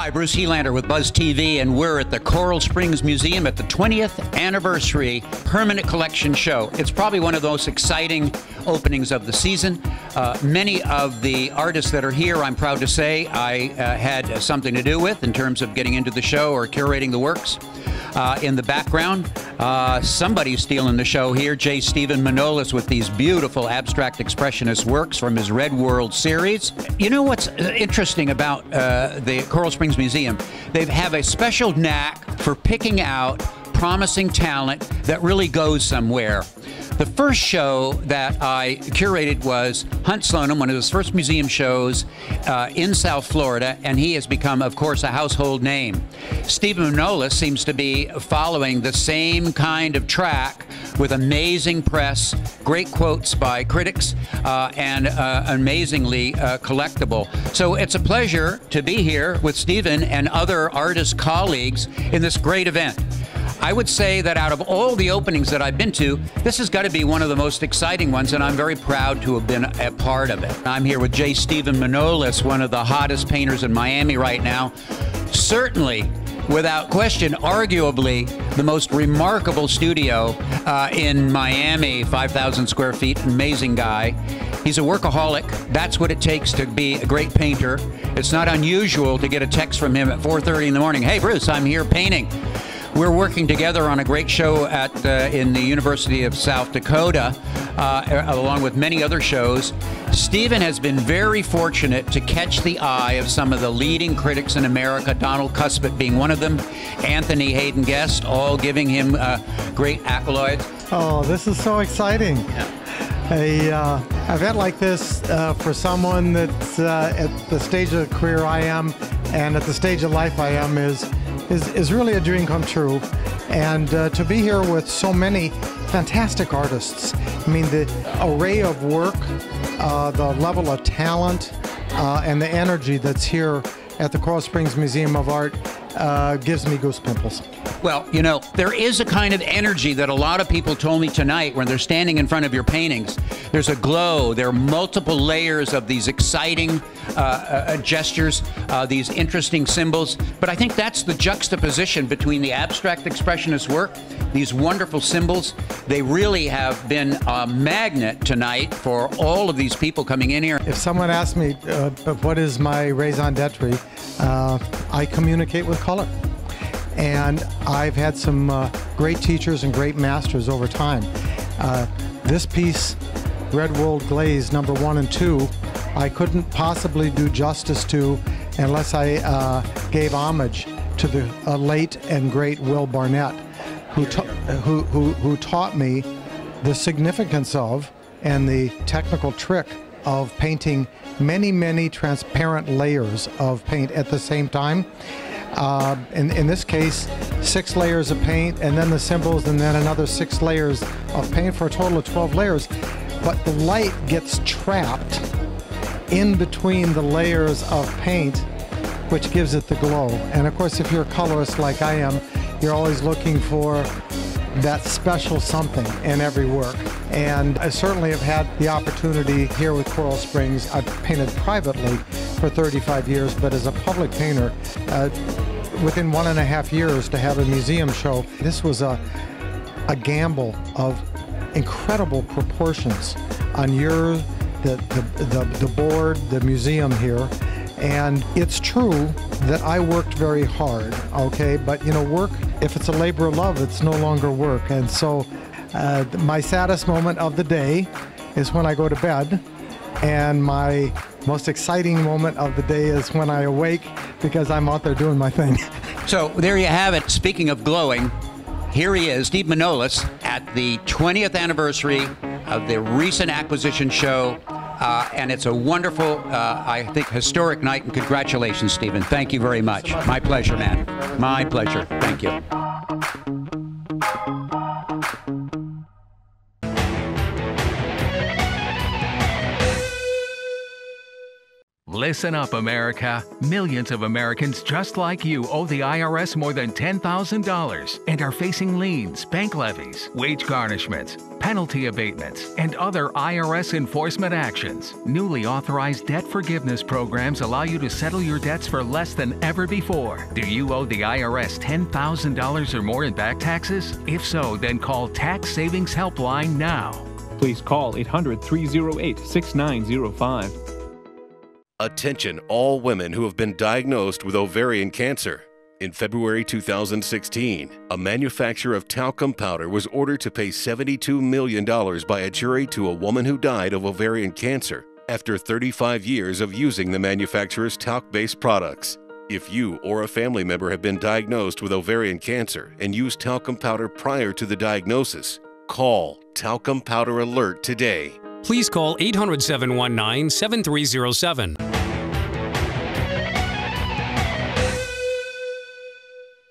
Hi, Bruce Helander with Buzz TV, and we're at the Coral Springs Museum at the 20th anniversary permanent collection show. It's probably one of the most exciting openings of the season. Many of the artists that are here, I'm proud to say, I had something to do with in terms of getting into the show or curating the works. In the background, somebody's stealing the show here. J. Stephen Manolis with these beautiful abstract expressionist works from his Red World series. You know what's interesting about the Coral Springs Museum? They have a special knack for picking out promising talent that really goes somewhere. The first show that I curated was Hunt Slonim, one of his first museum shows in South Florida, and he has become, of course, a household name. Stephen Manolis seems to be following the same kind of track with amazing press, great quotes by critics, and amazingly collectible. So it's a pleasure to be here with Stephen and other artist colleagues in this great event. I would say that out of all the openings that I've been to, this has got to be one of the most exciting ones, and I'm very proud to have been a part of it. I'm here with J. Stephen Manolis, one of the hottest painters in Miami right now. Certainly, without question, arguably the most remarkable studio in Miami, 5,000 square feet, amazing guy. He's a workaholic. That's what it takes to be a great painter. It's not unusual to get a text from him at 4:30 in the morning. Hey, Bruce, I'm here painting. We're working together on a great show in the University of South Dakota, along with many other shows. Stephen has been very fortunate to catch the eye of some of the leading critics in America, Donald Cuspit being one of them, Anthony Hayden Guest, all giving him great accolades. Oh, this is so exciting. Yeah. An event like this for someone that's at the stage of career I am and at the stage of life I am is really a dream come true. And to be here with so many fantastic artists. I mean, the array of work, the level of talent, and the energy that's here at the Coral Springs Museum of Art gives me goose pimples. Well, you know, there is a kind of energy that a lot of people told me tonight when they're standing in front of your paintings. There's a glow. There are multiple layers of these exciting gestures, these interesting symbols. But I think that's the juxtaposition between the abstract expressionist work, these wonderful symbols. They really have been a magnet tonight for all of these people coming in here. If someone asks me what is my raison d'etre, I communicate with color. And I've had some great teachers and great masters over time. This piece, Red World Glaze number 1 and 2, I couldn't possibly do justice to unless I gave homage to the late and great Will Barnett, who taught me the significance of and the technical trick of painting many, many transparent layers of paint at the same time. In this case, 6 layers of paint, and then the symbols, and then another 6 layers of paint for a total of 12 layers. But the light gets trapped in between the layers of paint, which gives it the glow. And of course, if you're a colorist like I am, you're always looking for that special something in every work. And I certainly have had the opportunity here with Coral Springs. I've painted privately for 35 years, but as a public painter, within 1.5 years to have a museum show, this was a gamble of incredible proportions on the board, the museum here. And it's true that I worked very hard, okay? But you know, work, if it's a labor of love, it's no longer work. And so my saddest moment of the day is when I go to bed, and my most exciting moment of the day is when I awake because I'm out there doing my thing. So there you have it. Speaking of glowing, here he is, Steve Manolis, at the 20th anniversary of the recent acquisition show. And it's a wonderful, I think, historic night. And congratulations, Stephen. Thank you very much. My pleasure, man. My pleasure. Thank you. Listen up, America. Millions of Americans just like you owe the IRS more than $10,000 and are facing liens, bank levies, wage garnishments, penalty abatements, and other IRS enforcement actions. Newly authorized debt forgiveness programs allow you to settle your debts for less than ever before. Do you owe the IRS $10,000 or more in back taxes? If so, then call Tax Savings Helpline now. Please call 800-308-6905. Attention all women who have been diagnosed with ovarian cancer. In February 2016, a manufacturer of talcum powder was ordered to pay $72 million by a jury to a woman who died of ovarian cancer after 35 years of using the manufacturer's talc-based products. If you or a family member have been diagnosed with ovarian cancer and used talcum powder prior to the diagnosis, call Talcum Powder Alert today. Please call 800-719-7307.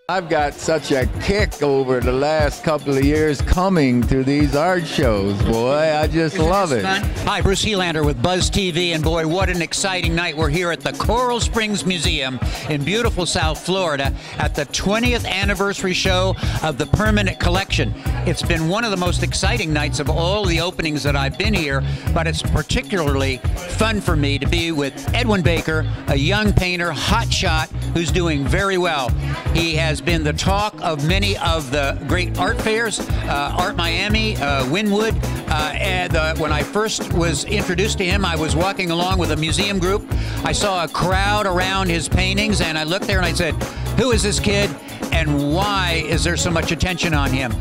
I've got such a kick over the last couple of years coming to these art shows, boy. I just love it. Hi, Bruce Helander with Buzz TV, and boy, what an exciting night. We're here at the Coral Springs Museum in beautiful South Florida at the 20th anniversary show of the Permanent Collection. It's been one of the most exciting nights of all the openings that I've been here, but it's particularly fun for me to be with Edwin Baker, a young painter, hotshot, who's doing very well. He has been the talk of many of the great art fairs, Art Miami, Wynwood, and when I first was introduced to him, I was walking along with a museum group. I saw a crowd around his paintings, and I looked there and I said, who is this kid, and why is there so much attention on him?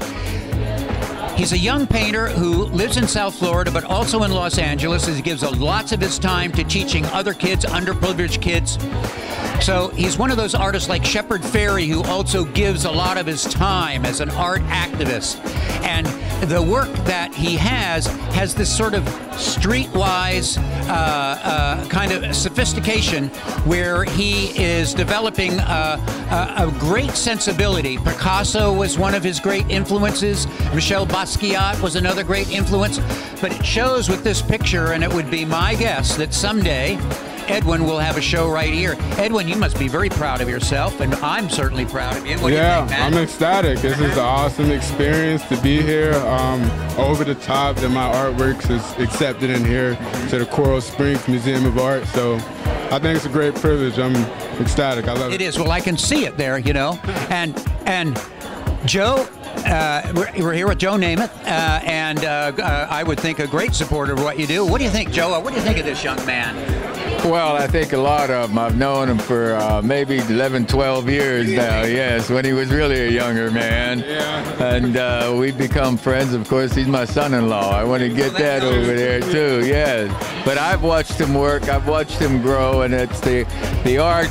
He's a young painter who lives in South Florida, but also in Los Angeles, as he gives lots of his time to teaching other kids, underprivileged kids. So he's one of those artists like Shepard Fairey, who also gives a lot of his time as an art activist. And the work that he has this sort of streetwise kind of sophistication where he is developing a great sensibility. Picasso was one of his great influences. Michel Basquiat was another great influence. But it shows with this picture, and it would be my guess that someday Edwin will have a show right here. Edwin, you must be very proud of yourself, and I'm certainly proud of you. What do you think, man? I'm ecstatic. This is an awesome experience to be here. Over the top that my artworks is accepted in here to the Coral Springs Museum of Art. So I think it's a great privilege. I'm ecstatic. I love it. It is. Well, I can see it there, you know. And Joe, we're here with Joe Namath, and I would think a great supporter of what you do. What do you think, Joe? What do you think of this young man? Well, I think a lot of them. I've known him for maybe 11, 12 years now, yes, when he was really a younger man. Yeah. And we've become friends. Of course, he's my son-in-law. I want to get that over there, too, yes. But I've watched him work. I've watched him grow, and it's the art,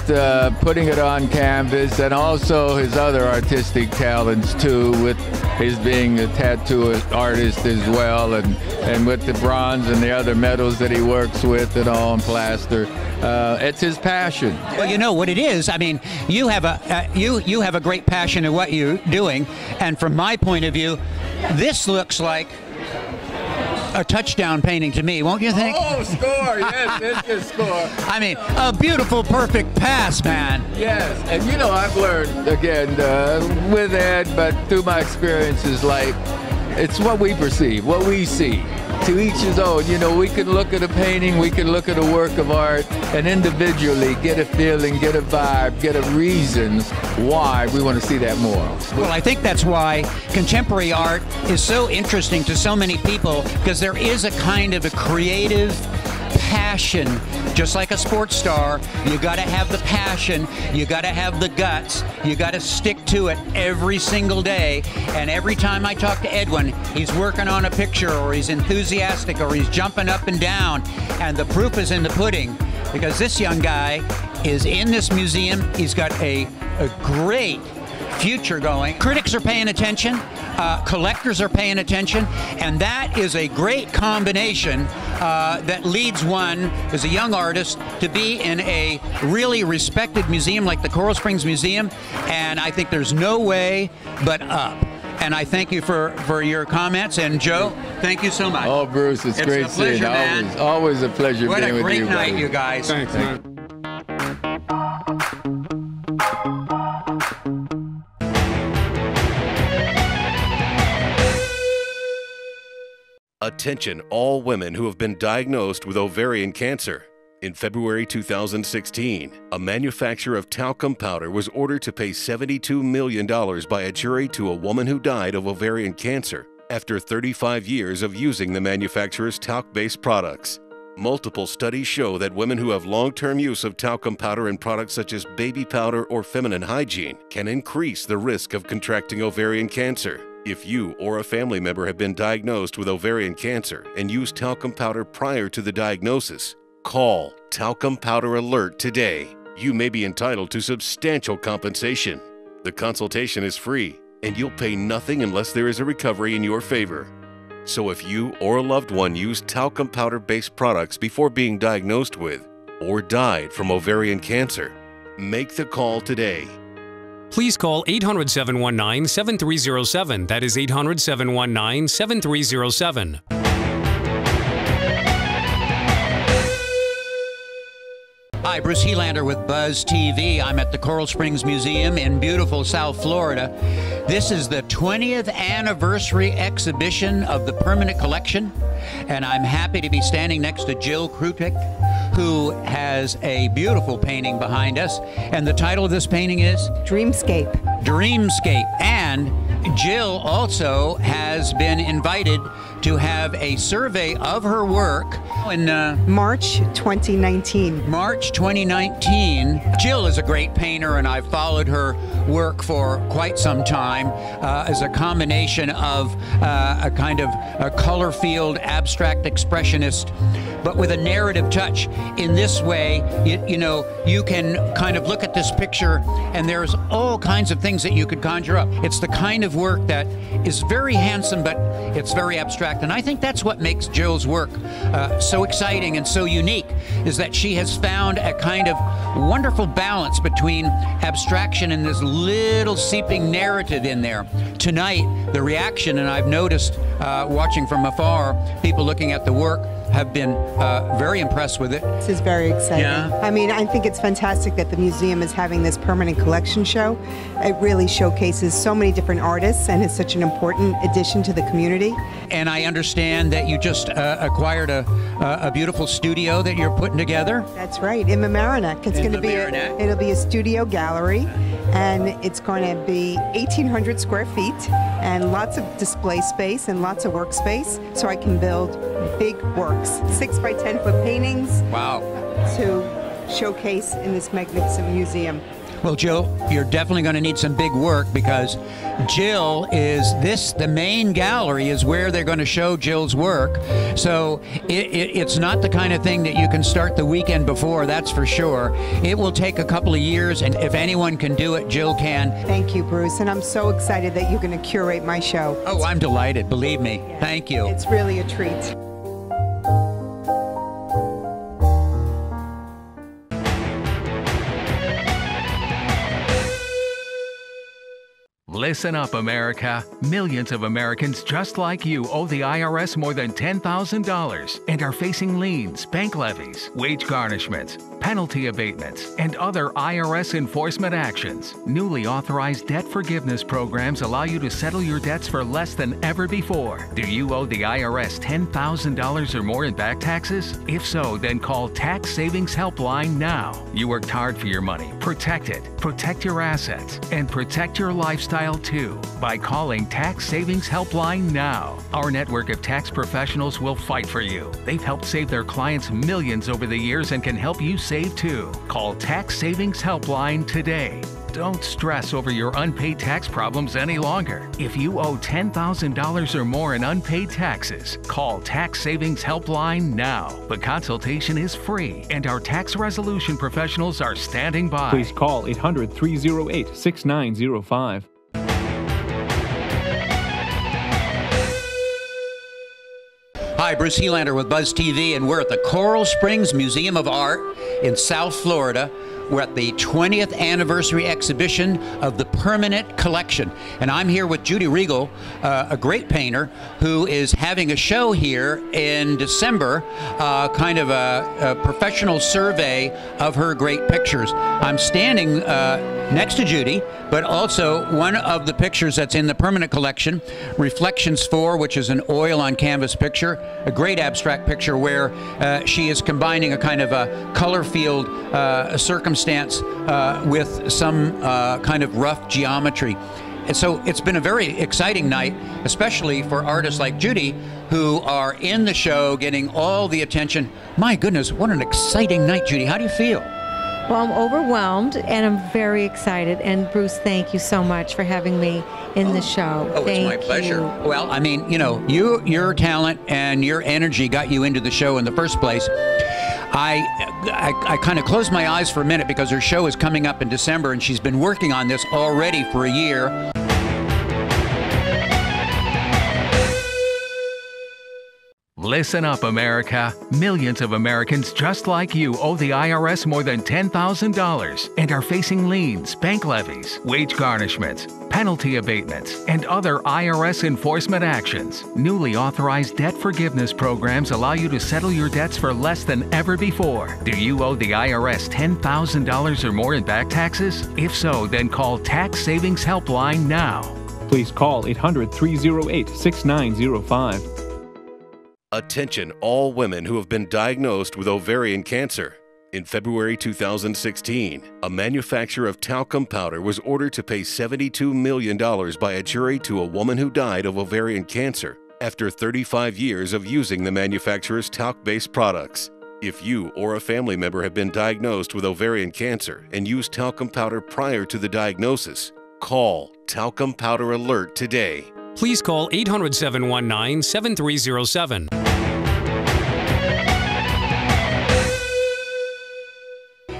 putting it on canvas, and also his other artistic talents, too, with his being a tattoo artist as well, and with the bronze and the other metals that he works with and all, and plaster. It's his passion. Well, you know what it is. I mean, you have a you have a great passion in what you're doing, and from my point of view, this looks like a touchdown painting to me, won't you think? Oh, score! Yes, it's a score. I mean, a beautiful, perfect pass, man. Yes, and you know, I've learned again with Ed, but through my experiences, like it's what we perceive, what we see. To each his own. You know, we can look at a painting, we can look at a work of art, and individually get a feeling, get a vibe, get a reason why we want to see that more. Well, I think that's why contemporary art is so interesting to so many people, because there is a kind of a creative passion. Just like a sports star, you got to have the passion, you got to have the guts, you got to stick to it every single day. And every time I talk to Edwin, he's working on a picture, or he's enthusiastic, or he's jumping up and down. And the proof is in the pudding, because this young guy is in this museum. He's got a great future going. Critics are paying attention, collectors are paying attention, and that is a great combination that leads one, as a young artist, to be in a really respected museum like the Coral Springs Museum, and I think there's no way but up. And I thank you for your comments, and Joe, thank you so much. Oh, Bruce, it's great seeing you. Always a pleasure being with you. What a great night, you guys. Thanks, man. Attention all women who have been diagnosed with ovarian cancer. In February 2016, a manufacturer of talcum powder was ordered to pay $72 million by a jury to a woman who died of ovarian cancer after 35 years of using the manufacturer's talc-based products. Multiple studies show that women who have long-term use of talcum powder in products such as baby powder or feminine hygiene can increase the risk of contracting ovarian cancer. If you or a family member have been diagnosed with ovarian cancer and used talcum powder prior to the diagnosis, call Talcum Powder Alert today. You may be entitled to substantial compensation. The consultation is free, and you'll pay nothing unless there is a recovery in your favor. So if you or a loved one used talcum powder-based products before being diagnosed with or died from ovarian cancer, make the call today. Please call 800-719-7307. That is 800-719-7307. Hi, Bruce Helander with Buzz TV. I'm at the Coral Springs Museum in beautiful South Florida. This is the 20th anniversary exhibition of the permanent collection, and I'm happy to be standing next to Jill Krutik, who has a beautiful painting behind us. And the title of this painting is? Dreamscape. Dreamscape. And Jill also has been invited to have a survey of her work in March 2019. March 2019. Jill is a great painter, and I've followed her work for quite some time as a combination of a kind of a color field abstract expressionist, but with a narrative touch. In this way, you know, you can kind of look at this picture and there's all kinds of things that you could conjure up. It's the kind of work that is very handsome, but it's very abstract. And I think that's what makes Jill's work so exciting and so unique, is that she has found a kind of wonderful balance between abstraction and this little seeping narrative in there. Tonight, the reaction, and I've noticed watching from afar, people looking at the work have been very impressed with it. This is very exciting. Yeah. I mean, I think it's fantastic that the museum is having this permanent collection show. It really showcases so many different artists and is such an important addition to the community. And I understand that you just acquired a beautiful studio that you're putting together. That's right, in Mamaroneck. It's going to be it'll be a studio gallery, and it's going to be 1,800 square feet and lots of display space and lots of workspace, so I can build big works, 6 by 10 foot paintings. Wow. To showcase in this magnificent museum. Well, Jill, you're definitely going to need some big work, because Jill is the main gallery is where they're going to show Jill's work. So it's not the kind of thing that you can start the weekend before, that's for sure. It will take a couple of years, and if anyone can do it, Jill can. Thank you, Bruce, and I'm so excited that you're going to curate my show. Oh, I'm delighted, believe me. Yeah. Thank you. It's really a treat. Listen up, America. Millions of Americans just like you owe the IRS more than $10,000 and are facing liens, bank levies, wage garnishments, penalty abatements, and other IRS enforcement actions. Newly authorized debt forgiveness programs allow you to settle your debts for less than ever before. Do you owe the IRS $10,000 or more in back taxes? If so, then call Tax Savings Helpline now. You worked hard for your money. Protect it, protect your assets, and protect your lifestyle too by calling Tax Savings Helpline now. Our network of tax professionals will fight for you. They've helped save their clients millions over the years and can help you save too. Call Tax Savings Helpline today. Don't stress over your unpaid tax problems any longer. If you owe $10,000 or more in unpaid taxes, call Tax Savings Helpline now. The consultation is free, and our tax resolution professionals are standing by. Please call 800-308-6905. Hi, Bruce Helander with Buzz TV, and we're at the Coral Springs Museum of Art in South Florida, We're at the 20th anniversary exhibition of the Permanent Collection. And I'm here with Judy Regal, a great painter, who is having a show here in December, kind of a professional survey of her great pictures. I'm standing next to Judy, but also one of the pictures that's in the Permanent Collection, Reflections 4, which is an oil on canvas picture, a great abstract picture where she is combining a kind of a color field circumstance with some kind of rough geometry. And so it's been a very exciting night, especially for artists like Judy, who are in the show getting all the attention. My goodness, what an exciting night, Judy. How do you feel? Well, I'm overwhelmed and I'm very excited. And Bruce, thank you so much for having me in the show. Oh, it's my pleasure. Well, I mean, you know, your talent and your energy got you into the show in the first place. I kind of closed my eyes for a minute because her show is coming up in December and she's been working on this already for a year. Listen up, America. Millions of Americans just like you owe the IRS more than $10,000 and are facing liens, bank levies, wage garnishments, penalty abatements, and other IRS enforcement actions. Newly authorized debt forgiveness programs allow you to settle your debts for less than ever before. Do you owe the IRS $10,000 or more in back taxes? If so, then call Tax Savings Helpline now. Please call 800-308-6905. Attention all women who have been diagnosed with ovarian cancer. In February 2016, a manufacturer of talcum powder was ordered to pay $72 million by a jury to a woman who died of ovarian cancer after 35 years of using the manufacturer's talc-based products. If you or a family member have been diagnosed with ovarian cancer and used talcum powder prior to the diagnosis, call Talcum Powder Alert today. Please call 800-719-7307.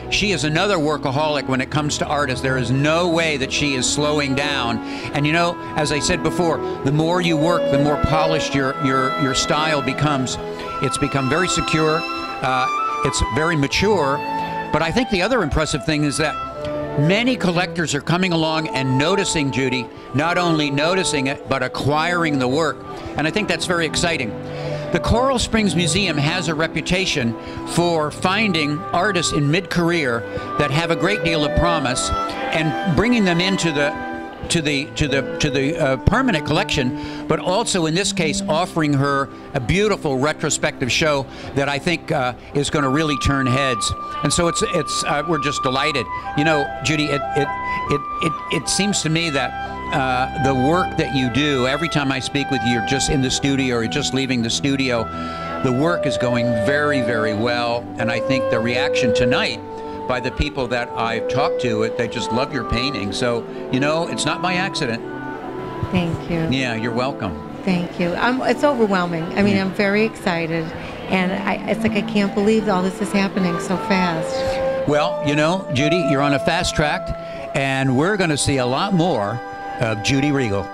She is another workaholic when it comes to artists. There is no way that she is slowing down. And you know, as I said before, the more you work, the more polished your style becomes. It's become very secure. It's very mature. But I think the other impressive thing is that many collectors are coming along and noticing Judy, not only noticing it, but acquiring the work. And I think that's very exciting. The Coral Springs Museum has a reputation for finding artists in mid-career that have a great deal of promise and bringing them into the permanent collection, but also in this case offering her a beautiful retrospective show that I think is going to really turn heads. And so we're just delighted. You know, Judy, it seems to me that the work that you do, every time I speak with you, you're just in the studio or you're just leaving the studio, the work is going very, very well. And I think the reaction tonight by the people that I've talked to, they just love your painting. So, you know, it's not by accident. Thank you. Yeah, you're welcome. Thank you. It's overwhelming. I mean, I'm very excited. And it's like I can't believe all this is happening so fast. Well, you know, Judy, you're on a fast track, and we're going to see a lot more of Judy Regal.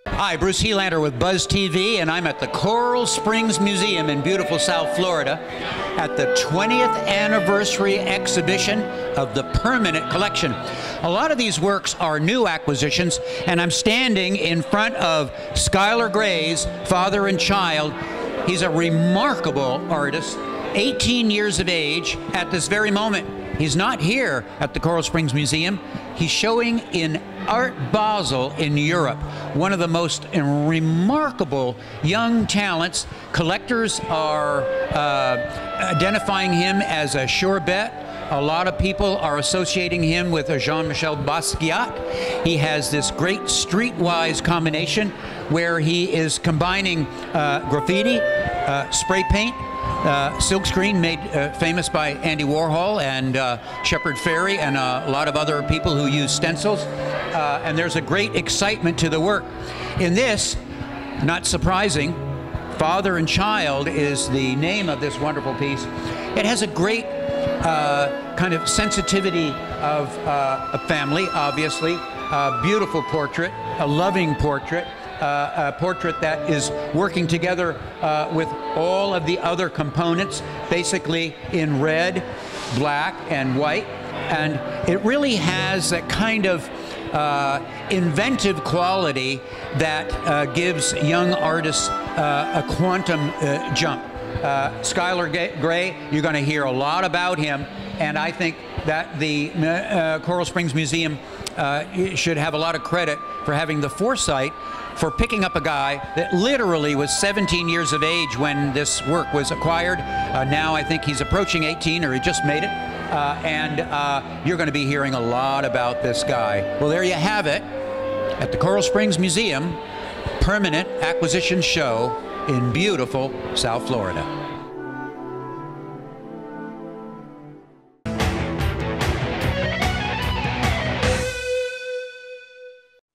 Hi, Bruce Helander with Buzz TV, and I'm at the Coral Springs Museum in beautiful South Florida at the 20th anniversary exhibition of the Permanent Collection. A lot of these works are new acquisitions, and I'm standing in front of Skylar Gray's Father and Child. He's a remarkable artist, 18 years of age at this very moment. He's not here at the Coral Springs Museum. He's showing in Art Basel in Europe, one of the most remarkable young talents. Collectors are identifying him as a sure bet. A lot of people are associating him with a Jean-Michel Basquiat. He has this great streetwise combination where he is combining graffiti, spray paint, silkscreen made famous by Andy Warhol and Shepard Fairey and a lot of other people who use stencils. And there's a great excitement to the work. In this, not surprising, Father and Child is the name of this wonderful piece. It has a great kind of sensitivity of a family, obviously, a beautiful portrait, a loving portrait, portrait that is working together with all of the other components, basically in red, black, and white. And it really has that kind of inventive quality that gives young artists a quantum jump. Skylar Gray, you're going to hear a lot about him, and I think that the Coral Springs Museum should have a lot of credit for having the foresight for picking up a guy that literally was 17 years of age when this work was acquired. Now I think he's approaching 18, or he just made it. And you're going to be hearing a lot about this guy. Well, there you have it at the Coral Springs Museum Permanent Acquisition Show in beautiful South Florida.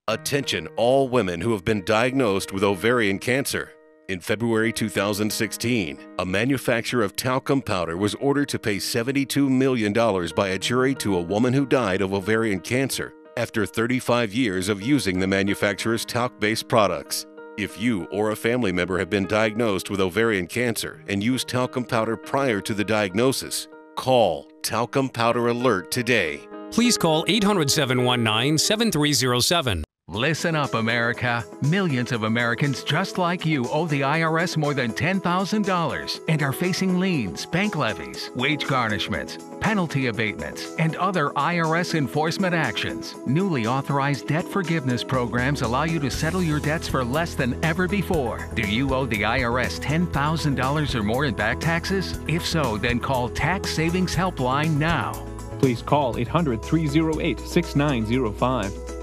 Attention all women who have been diagnosed with ovarian cancer. In February 2016, a manufacturer of talcum powder was ordered to pay $72 million by a jury to a woman who died of ovarian cancer after 35 years of using the manufacturer's talc-based products. If you or a family member have been diagnosed with ovarian cancer and used talcum powder prior to the diagnosis, call Talcum Powder Alert today. Please call 800-719-7307. Listen up, America. Millions of Americans just like you owe the IRS more than $10,000 and are facing liens, bank levies, wage garnishments, penalty abatements, and other IRS enforcement actions. Newly authorized debt forgiveness programs allow you to settle your debts for less than ever before. Do you owe the IRS $10,000 or more in back taxes? If so, then call Tax Savings Helpline now. Please call 800-308-6905.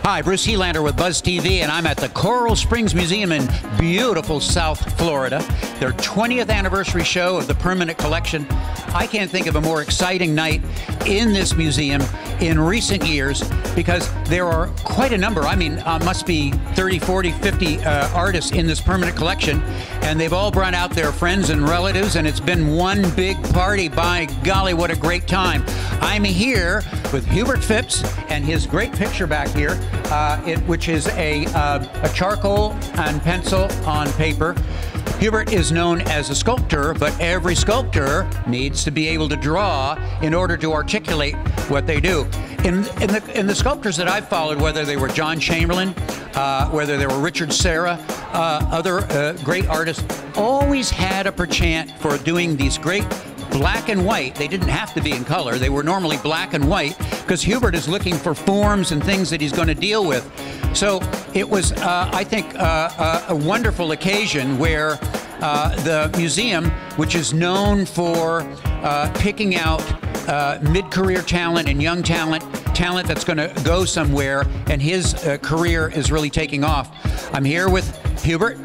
Hi, Bruce Helander with Buzz TV, and I'm at the Coral Springs Museum in beautiful South Florida. Their 20th anniversary show of the permanent collection. I can't think of a more exciting night in this museum in recent years because there are quite a number. I mean, must be 30, 40, 50 artists in this permanent collection, and they've all brought out their friends and relatives, and it's been one big party. By golly, what a great time. I'm here with Hubert Phipps and his great picture back here, which is a charcoal and pencil on paper. Hubert is known as a sculptor, but every sculptor needs to be able to draw in order to articulate what they do. In the sculptors that I've followed, whether they were John Chamberlain, whether they were Richard Serra, other great artists, always had a penchant for doing these great black and white. They didn't have to be in color. They were normally black and white because Hubert is looking for forms and things that he's going to deal with. So it was, I think, a wonderful occasion where the museum, which is known for picking out mid-career talent and young talent that's going to go somewhere, and his career is really taking off. I'm here with Hubert.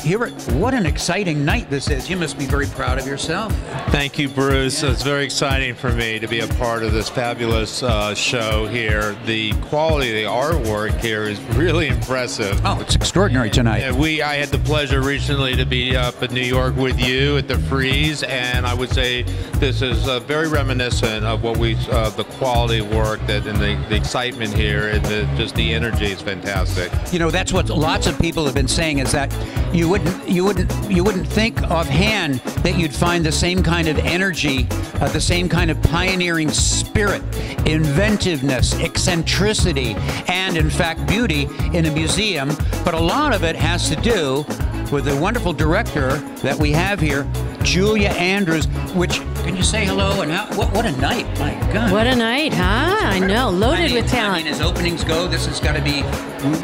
Hubert, what an exciting night this is. You must be very proud of yourself. Thank you, Bruce. It's very exciting for me to be a part of this fabulous show here. The quality of the artwork here is really impressive. Oh, it's extraordinary tonight. I had the pleasure recently to be up in New York with you at the Frieze, and I would say this is very reminiscent of what the quality of work and the excitement here, and just the energy is fantastic. You know, that's what lots of people have been saying, is that you wouldn't think offhand that you'd find the same kind of energy, the same kind of pioneering spirit, inventiveness, eccentricity, and in fact beauty in a museum. But a lot of it has to do with the wonderful director that we have here, Julia Andrews. Which, can you say hello? And what a night! My God! What a night, huh? I know, loaded with talent. I mean, as openings go, this has got to be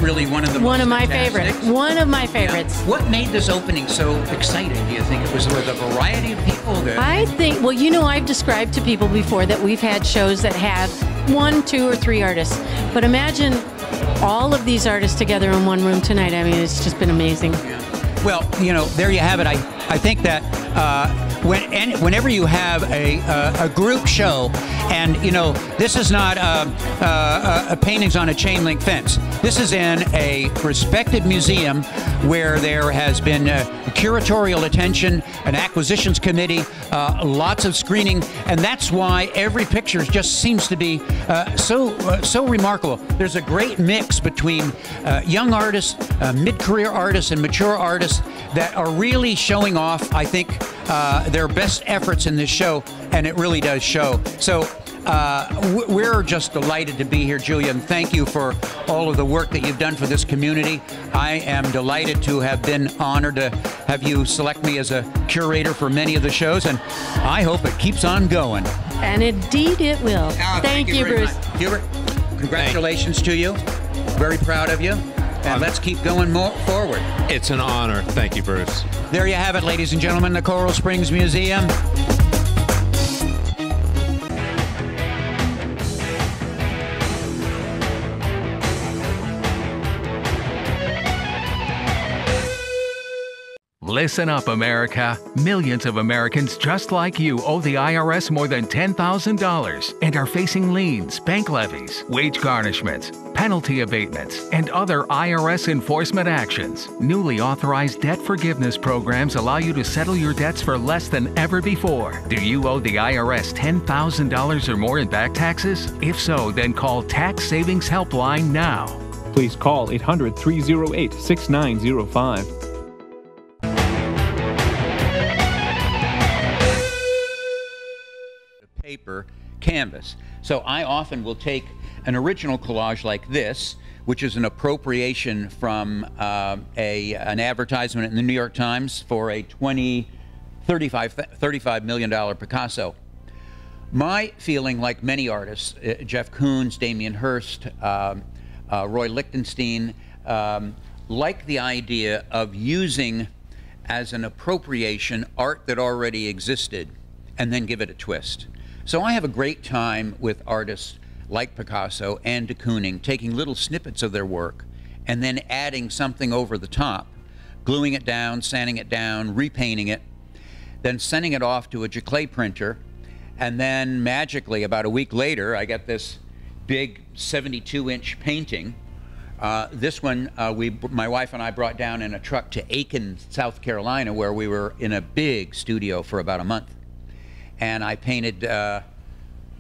really one of the one of my favorites. One of my favorites. Yeah. What made this opening so exciting? Do you think it was with a variety of people? I think, well, you know, I've described to people before that we've had shows that have 1, 2, or 3 artists, but imagine all of these artists together in one room tonight. I mean, it's just been amazing. Yeah. Well, you know, there you have it. I think that whenever you have a group show, and you know, this is not paintings on a chain link fence. This is in a respected museum where there has been curatorial attention, an acquisitions committee, lots of screening, and that's why every picture just seems to be so remarkable. There's a great mix between young artists, mid-career artists, and mature artists that are really showing off, I think, their best efforts in this show, and it really does show. So we're just delighted to be here, Julia, and thank you for all of the work that you've done for this community. I am delighted to have been honored to have you select me as a curator for many of the shows, and I hope it keeps on going. And indeed it will. Thank you, Bruce. Hubert, congratulations to you. Very proud of you. And let's keep going forward. It's an honor. Thank you, Bruce. There you have it, ladies and gentlemen, the Coral Springs Museum. Listen up, America. Millions of Americans just like you owe the IRS more than $10,000 and are facing liens, bank levies, wage garnishments, penalty abatements, and other IRS enforcement actions. Newly authorized debt forgiveness programs allow you to settle your debts for less than ever before. Do you owe the IRS $10,000 or more in back taxes? If so, then call Tax Savings Helpline now. Please call 800-308-6905. Paper canvas. So I often will take an original collage like this, which is an appropriation from an advertisement in the New York Times for a $35 million Picasso. My feeling, like many artists, Jeff Koons, Damien Hirst, Roy Lichtenstein, like the idea of using as an appropriation art that already existed and then give it a twist. So I have a great time with artists like Picasso and de Kooning taking little snippets of their work and then adding something over the top, gluing it down, sanding it down, repainting it, then sending it off to a giclée printer, and then magically about a week later I got this big 72-inch painting. This one my wife and I brought down in a truck to Aiken, South Carolina, where we were in a big studio for about a month. And I painted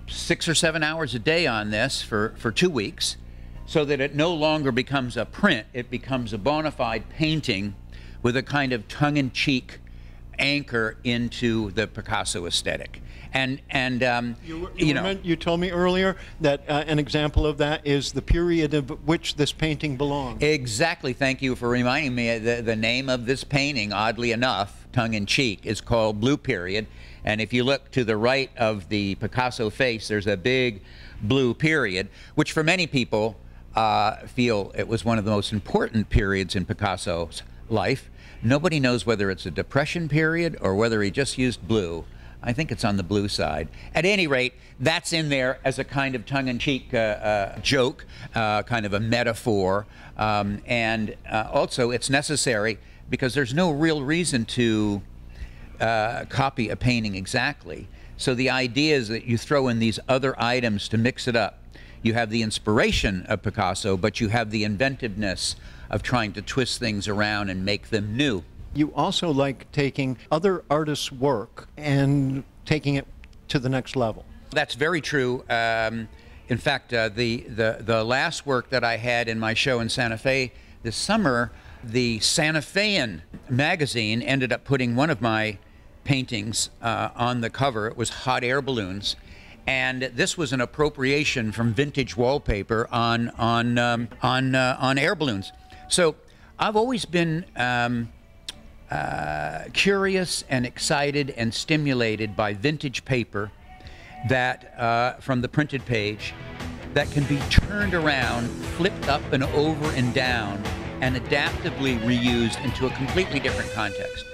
6 or 7 hours a day on this for 2 weeks, so that it no longer becomes a print, it becomes a bona fide painting with a kind of tongue-in-cheek anchor into the Picasso aesthetic. And you told me earlier that an example of that is the period of which this painting belongs. Exactly. Thank you for reminding me. The name of this painting, oddly enough, tongue-in-cheek, is called Blue Period. And if you look to the right of the Picasso face, there's a big blue period, which for many people feel it was one of the most important periods in Picasso's life. Nobody knows whether it's a Depression period or whether he just used blue. I think it's on the blue side. At any rate, that's in there as a kind of tongue-in-cheek joke, kind of a metaphor. And also, it's necessary because there's no real reason to copy a painting exactly. So the idea is that you throw in these other items to mix it up. You have the inspiration of Picasso, but you have the inventiveness of trying to twist things around and make them new. You also like taking other artists' work and taking it to the next level. That's very true. In fact, the last work that I had in my show in Santa Fe this summer, the Santa Fean magazine ended up putting one of my paintings on the cover. It was hot air balloons, and this was an appropriation from vintage wallpaper on air balloons. So I've always been curious and excited and stimulated by vintage paper that from the printed page that can be turned around, flipped up and over and down, and adaptively reused into a completely different context.